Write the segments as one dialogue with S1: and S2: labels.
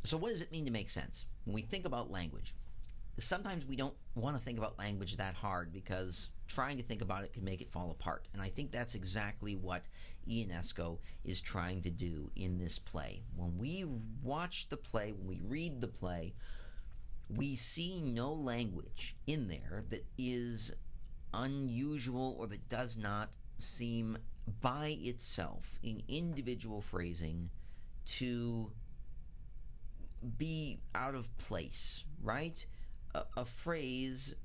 S1: So what does it mean to make sense? When we think about language, sometimes we don't want to think about language that hard because trying to think about it can make it fall apart. And I think that's exactly what Ionesco is trying to do in this play. When we watch the play, when we read the play, we see no language in there that is unusual or that does not seem by itself in individual phrasing to be out of place, right? A phrase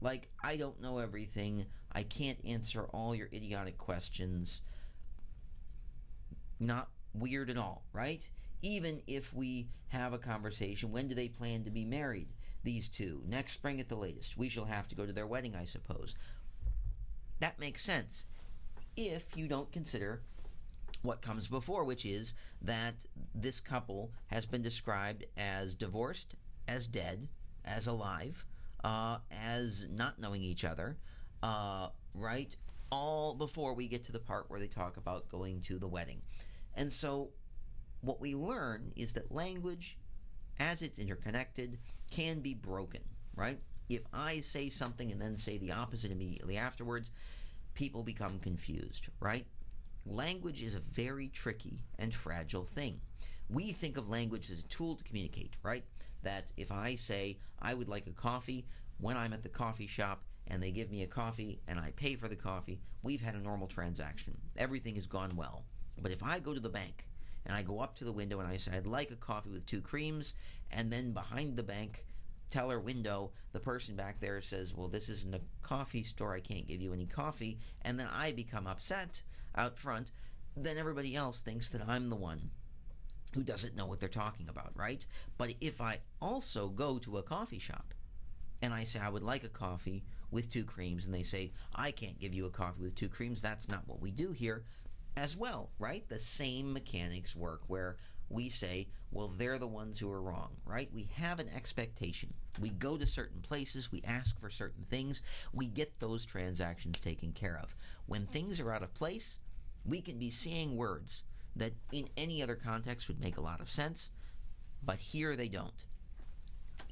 S1: like, I don't know everything, I can't answer all your idiotic questions, not weird at all, right? Even if we have a conversation, when do they plan to be married, these two? Next spring at the latest. We shall have to go to their wedding, I suppose. That makes sense if you don't consider what comes before, which is that this couple has been described as divorced, as dead, as alive, as not knowing each other, right? All before we get to the part where they talk about going to the wedding. And so what we learn is that language, as it's interconnected, can be broken, right? If I say something and then say the opposite immediately afterwards, people become confused, right? Language is a very tricky and fragile thing. We think of language as a tool to communicate, right? That if I say, I would like a coffee, when I'm at the coffee shop and they give me a coffee and I pay for the coffee, we've had a normal transaction. Everything has gone well. But if I go to the bank and I go up to the window and I say, I'd like a coffee with 2 creams, and then behind the bank teller window, the person back there says, well, this isn't a coffee store, I can't give you any coffee, and then I become upset out front, then everybody else thinks that I'm the one who doesn't know what they're talking about, right? But if I also go to a coffee shop and I say, I would like a coffee with 2 creams, and they say, I can't give you a coffee with 2 creams, that's not what we do here, as well, right? The same mechanics work where we say, well, they're the ones who are wrong, right? We have an expectation. We go to certain places, we ask for certain things, we get those transactions taken care of. When things are out of place, we can be saying words that in any other context would make a lot of sense, but here they don't.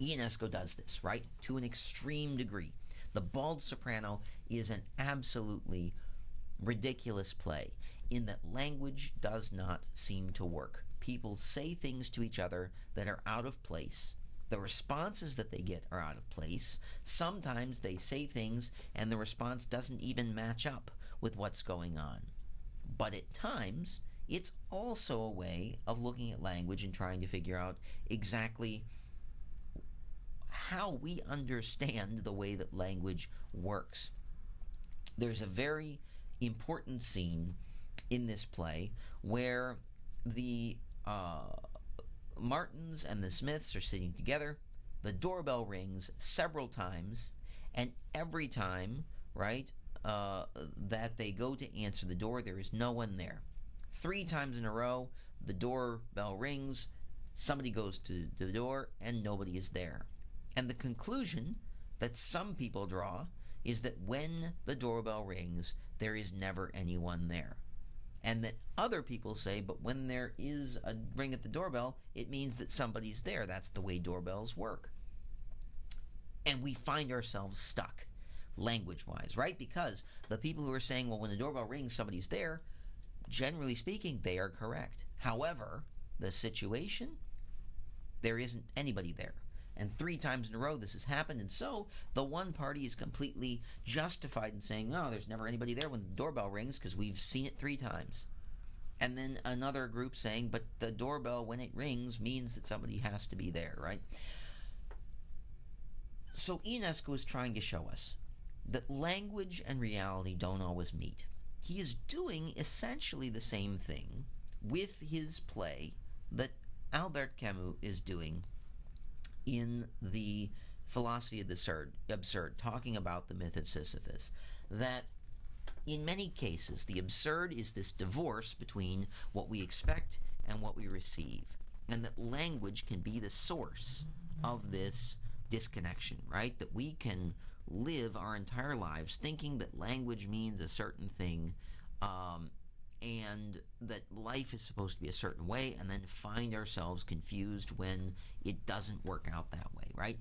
S1: Ionesco does this, right? To an extreme degree. The Bald Soprano is an absolutely ridiculous play in that language does not seem to work. People say things to each other that are out of place. The responses that they get are out of place. Sometimes they say things and the response doesn't even match up with what's going on. But at times, it's also a way of looking at language and trying to figure out exactly how we understand the way that language works. There's a very important scene in this play where the Martins and the Smiths are sitting together. The doorbell rings several times, and every time, right, that they go to answer the door, there is no one there. 3 times in a row, the doorbell rings, somebody goes to the door, and nobody is there. And the conclusion that some people draw is that when the doorbell rings, there is never anyone there. And that other people say, but when there is a ring at the doorbell, it means that somebody's there. That's the way doorbells work. And we find ourselves stuck, language-wise, right? Because the people who are saying, well, when the doorbell rings, somebody's there, generally speaking, they are correct. However, the situation, there isn't anybody there. And 3 times in a row this has happened, and so the one party is completely justified in saying, no, there's never anybody there when the doorbell rings because we've seen it 3 times. And then another group saying, but the doorbell, when it rings, means that somebody has to be there, right? So Ionesco is trying to show us that language and reality don't always meet. He is doing essentially the same thing with his play that Albert Camus is doing in the Philosophy of the Absurd, talking about the myth of Sisyphus, that in many cases the absurd is this divorce between what we expect and what we receive, and that language can be the source of this disconnection, right? That we can live our entire lives thinking that language means a certain thing, and that life is supposed to be a certain way, and then find ourselves confused when it doesn't work out that way, right?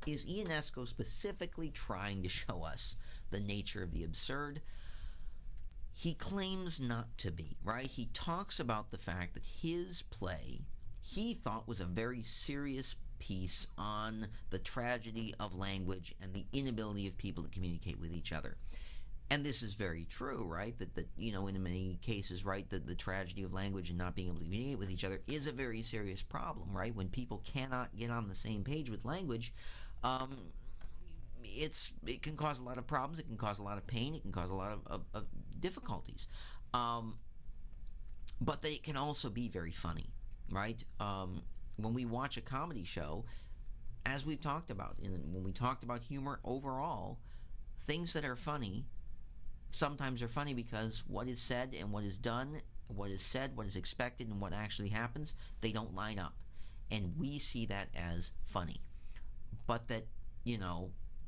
S1: Is Ionesco specifically trying to show us the nature of the absurd? He claims not to be, right? He talks about the fact that his play, he thought, was a very serious piece on the tragedy of language and the inability of people to communicate with each other. And this is very true, right? That in many cases, right, that the tragedy of language and not being able to communicate with each other is a very serious problem, right? When people cannot get on the same page with language, it can cause a lot of problems. It can cause a lot of pain. It can cause a lot of difficulties. But they can also be very funny, right? When we watch a comedy show, as we've talked about, when we talked about humor overall, things that are funny sometimes are funny because what is said and what is done, what is said, what is expected, and what actually happens, they don't line up. And we see that as funny. But that,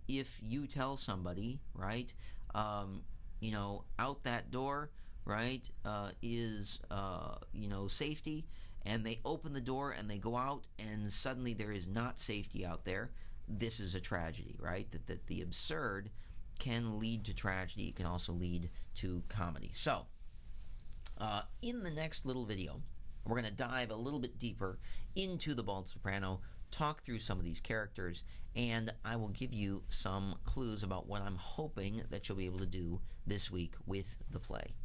S1: if you tell somebody, right, out that door, right, is, safety, and they open the door and they go out and suddenly there is not safety out there, this is a tragedy, right? That the absurd can lead to tragedy. It can also lead to comedy. So, in the next little video, we're going to dive a little bit deeper into the Bald Soprano, talk through some of these characters, and I will give you some clues about what I'm hoping that you'll be able to do this week with the play.